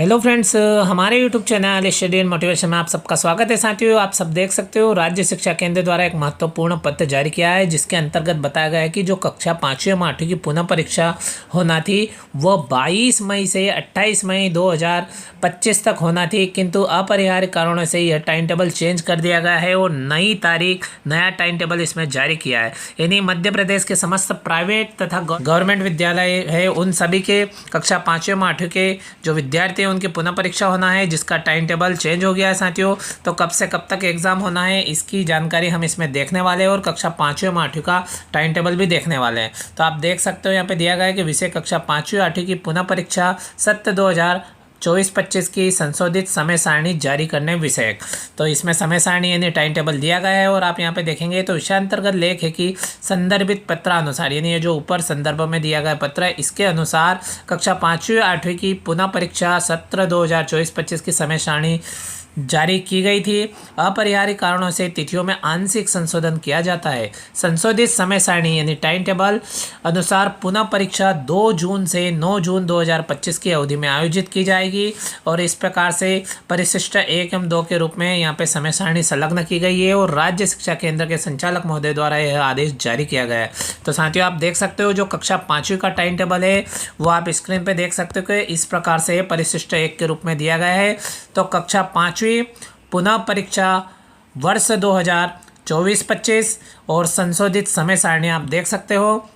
Hello friends, हमारे YouTube channel study and motivation में आप सबका स्वागत है। साथियों, आप सब देख सकते हो राज्य शिक्षा केंद्र द्वारा एक महत्वपूर्ण पत्र जारी किया है, जिसके अंतर्गत बताया गया है कि जो कक्षा 5वीं और 8वीं की पुनः परीक्षा होना थी वह 22 मई से 28 मई 2025 तक होना थी, किंतु अपरिहार्य कारणों से यह टाइम टेबल चेंज कर दिया गया है और नई तारीख नया टाइम टेबल इसमें जारी किया है। यानी मध्य प्रदेश के समस्त प्राइवेट तथा गवर्नमेंट विद्यालय है उन सभी के कक्षा 5वीं और 8वीं के जो विद्यार्थी उनकी पुनः परीक्षा होना है, जिसका टाइम टेबल चेंज हो गया है। साथियों, तो कब से कब तक एग्जाम होना है इसकी जानकारी हम इसमें देखने वाले हैं और कक्षा 5वीं और 8वीं का टाइम टेबल भी देखने वाले हैं। तो आप देख सकते हो यहाँ पे दिया गया है कि विषय कक्षा 5वीं और 8वीं की पुनः परीक्षा सत्र 2024-25 की संशोधित समय सारणी जारी करने विषयक। तो इसमें समय सारणी यानी टाइम टेबल दिया गया है और आप यहाँ पे देखेंगे तो विषयांतर्गत लेख है कि संदर्भित पत्रानुसार, यानी ये जो ऊपर संदर्भ में दिया गया पत्र है इसके अनुसार कक्षा 5वीं और 8वीं की पुनः परीक्षा सत्र 2024-25 की समय सारणी जारी की गई थी। अपरिहार्य कारणों से तिथियों में आंशिक संशोधन किया जाता है। संशोधित समय सारणी यानी टाइम टेबल अनुसार पुनः परीक्षा 2 जून से 9 जून 2025 की अवधि में आयोजित की जाएगी और इस प्रकार से परिशिष्ट 1 एवं 2 के रूप में यहाँ पे समय सारणी संलग्न की गई है और राज्य शिक्षा केंद्र के संचालक महोदय द्वारा यह आदेश जारी किया गया है। तो साथियों, आप देख सकते हो जो कक्षा 5वीं का टाइम टेबल है वो आप स्क्रीन पर देख सकते हो कि इस प्रकार से परिशिष्ट 1 के रूप में दिया गया है। तो कक्षा 5वीं पुनः परीक्षा वर्ष 2024-25 और संशोधित समय सारणी आप देख सकते हो।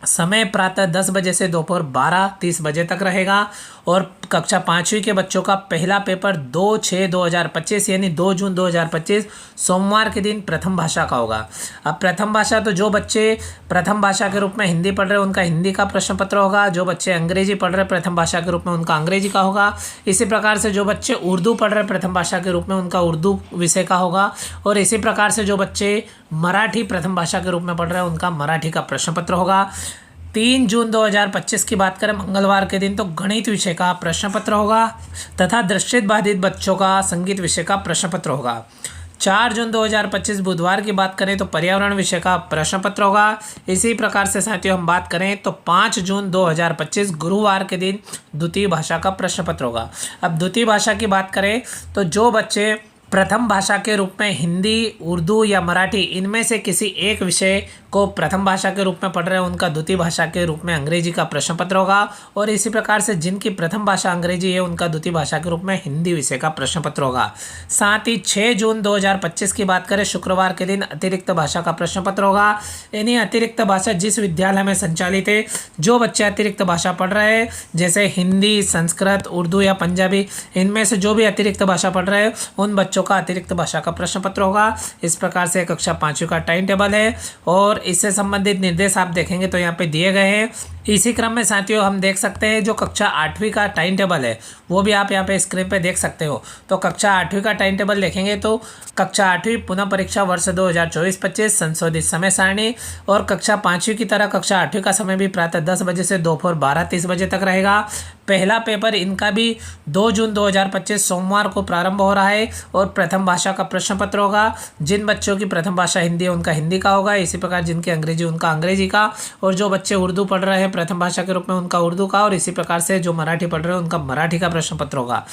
समय प्रातः 10 बजे से दोपहर 12:30 बजे तक रहेगा और कक्षा 5वीं के बच्चों का पहला पेपर 2/6/2025 यानी 2 जून 2025 सोमवार के दिन प्रथम भाषा का होगा। अब प्रथम भाषा, तो जो बच्चे प्रथम भाषा के रूप में हिंदी पढ़ रहे हैं उनका हिंदी का प्रश्न पत्र होगा, जो बच्चे अंग्रेजी पढ़ रहे हैं प्रथम भाषा के रूप में उनका अंग्रेजी का होगा। इसी प्रकार से जो बच्चे उर्दू पढ़ रहे हैं प्रथम भाषा के रूप में उनका उर्दू विषय का होगा और इसी प्रकार से जो बच्चे मराठी प्रथम भाषा के रूप में पढ़ रहे हैं उनका मराठी का प्रश्न पत्र होगा। 3 जून 2025 की बात करें मंगलवार के दिन तो गणित विषय का प्रश्न पत्र होगा तथा दृष्टि बाधित बच्चों का संगीत विषय का प्रश्न पत्र होगा। 4 जून 2025 बुधवार की बात करें तो पर्यावरण विषय का प्रश्न पत्र होगा। इसी प्रकार से साथियों हम बात करें तो 5 जून 2025 गुरुवार के दिन द्वितीय भाषा का प्रश्न पत्र होगा। अब द्वितीय भाषा की बात करें तो जो बच्चे प्रथम भाषा के रूप में हिंदी, उर्दू या मराठी इनमें से किसी एक विषय को प्रथम भाषा के रूप में पढ़ रहे हैं उनका द्वितीय भाषा के रूप में अंग्रेजी का प्रश्न पत्र होगा और इसी प्रकार से जिनकी प्रथम भाषा अंग्रेजी है उनका द्वितीय भाषा के रूप में हिंदी विषय का प्रश्न पत्र होगा। साथ ही 6 जून 2025 की बात करें शुक्रवार के दिन अतिरिक्त भाषा का प्रश्न पत्र होगा। यानी अतिरिक्त भाषा जिस विद्यालय में संचालित है, जो बच्चे अतिरिक्त भाषा पढ़ रहे हैं जैसे हिंदी, संस्कृत, उर्दू या पंजाबी, इनमें से जो भी अतिरिक्त भाषा पढ़ रहे हैं उन बच्चों का अतिरिक्त भाषा का प्रश्न पत्र होगा। इस प्रकार से कक्षा 5वीं का टाइम टेबल है और इससे संबंधित निर्देश आप देखेंगे तो यहाँ पे दिए गए हैं। इसी क्रम में साथियों हम देख सकते हैं जो कक्षा 8वीं का टाइम टेबल है वो भी आप यहाँ पे स्क्रीन पे देख सकते हो। तो कक्षा 8वीं का टाइम टेबल देखेंगे तो कक्षा 8वीं पुनः परीक्षा वर्ष 2024-25 संशोधित समय सारणी और कक्षा 5वीं की तरह कक्षा 8वीं का समय भी प्रातः 10 बजे से दोपहर 12:30 बजे तक रहेगा। पहला पेपर इनका भी 2 जून 2025 सोमवार को प्रारंभ हो रहा है और प्रथम भाषा का प्रश्न पत्र होगा। जिन बच्चों की प्रथम भाषा हिंदी है उनका हिंदी का होगा, इसी प्रकार जिनकी अंग्रेजी उनका अंग्रेजी का और जो बच्चे उर्दू पढ़ रहे हैं प्रथम भाषा के रूप में उनका उर्दू का और इसी प्रकार से जो मराठी पढ़ रहे हैं उनका मराठी का प्रश्न पत्र होगा।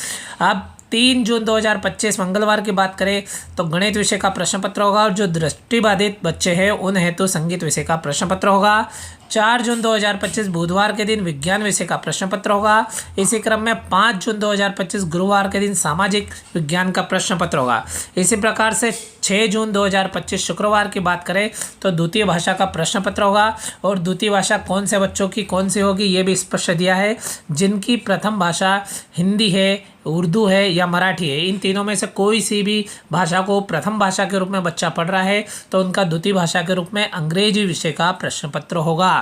अब 3 जून 2025 मंगलवार की बात करें तो गणित विषय का प्रश्न पत्र होगा और जो दृष्टिबाधित बच्चे हैं उन हेतु संगीत विषय का प्रश्न पत्र होगा। 4 जून 2025 बुधवार के दिन विज्ञान विषय का प्रश्न पत्र होगा। इसी क्रम में 5 जून 2025 गुरुवार के दिन सामाजिक विज्ञान का प्रश्न पत्र होगा। इसी प्रकार से 6 जून 2025 शुक्रवार की बात करें तो द्वितीय भाषा का प्रश्न पत्र होगा और द्वितीय भाषा कौन से बच्चों की कौन सी होगी ये भी स्पष्ट दिया है। जिनकी प्रथम भाषा हिंदी है, उर्दू है या मराठी है, इन तीनों में से कोई सी भी भाषा को प्रथम भाषा के रूप में बच्चा पढ़ रहा है तो उनका द्वितीय भाषा के रूप में अंग्रेजी विषय का प्रश्न पत्र होगा।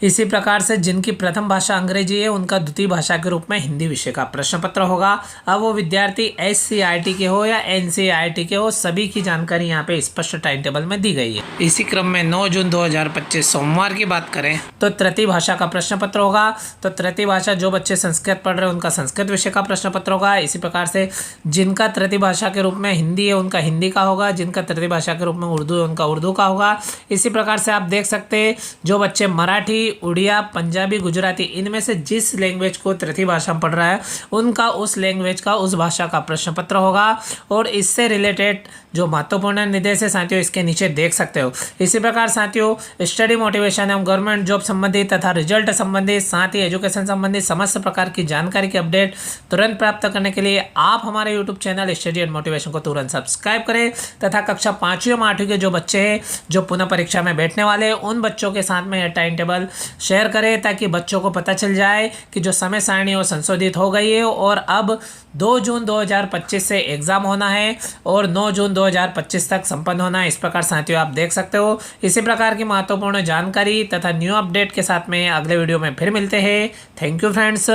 इसी प्रकार से जिनकी प्रथम भाषा अंग्रेजी है उनका द्वितीय भाषा के रूप में हिंदी विषय का प्रश्न पत्र होगा। अब वो विद्यार्थी SCERT के हो या NCERT के हो, सभी की जानकारी जानकारी यहाँ पे स्पष्ट टाइम टेबल में दी गई है। इसी क्रम में 9 जून 2025 सोमवार की बात करें तो तृतीय भाषा का प्रश्न पत्र होगा। तो तृतीय भाषा जो बच्चे संस्कृत पढ़ रहे हैं उनका संस्कृत विषय का प्रश्न पत्र होगा। इसी प्रकार से जिनका तृतीय भाषा के रूप में हिंदी है उनका हिंदी का होगा, जिनका तृतीय भाषा के रूप में उर्दू है उनका उर्दू का होगा। इसी प्रकार से आप देख सकते हैं जो बच्चे मराठी, उड़िया, पंजाबी, गुजराती इनमें से जिस लैंग्वेज को तृतीय भाषा में पढ़ रहा है उनका उस लैंग्वेज का उस भाषा का प्रश्न पत्र होगा। और इससे रिलेटेड जो महत्वपूर्ण निर्देश है साथियों इसके नीचे देख सकते हो। इसी प्रकार साथियों स्टडी मोटिवेशन एवं गवर्नमेंट जॉब संबंधित तथा रिजल्ट संबंधित साथ ही एजुकेशन संबंधित समस्त प्रकार की जानकारी की अपडेट तुरंत प्राप्त करने के लिए आप हमारे YouTube channel study and motivation को तुरंत सब्सक्राइब करें तथा कक्षा 5वीं और 8वीं के जो बच्चे हैं जो पुनः परीक्षा में बैठने वाले हैं उन बच्चों के साथ में यह टाइम टेबल शेयर करें ताकि बच्चों को पता चल जाए कि जो समय सारणी वो संशोधित हो गई है और अब 2 जून 2025 से एग्जाम होना है और 9 जून 2025 तक संपन्न होना है। इस प्रकार साथियों आप देख सकते हो। इसी प्रकार की महत्वपूर्ण जानकारी तथा न्यू अपडेट के साथ में अगले वीडियो में फिर मिलते हैं। Thank you friends.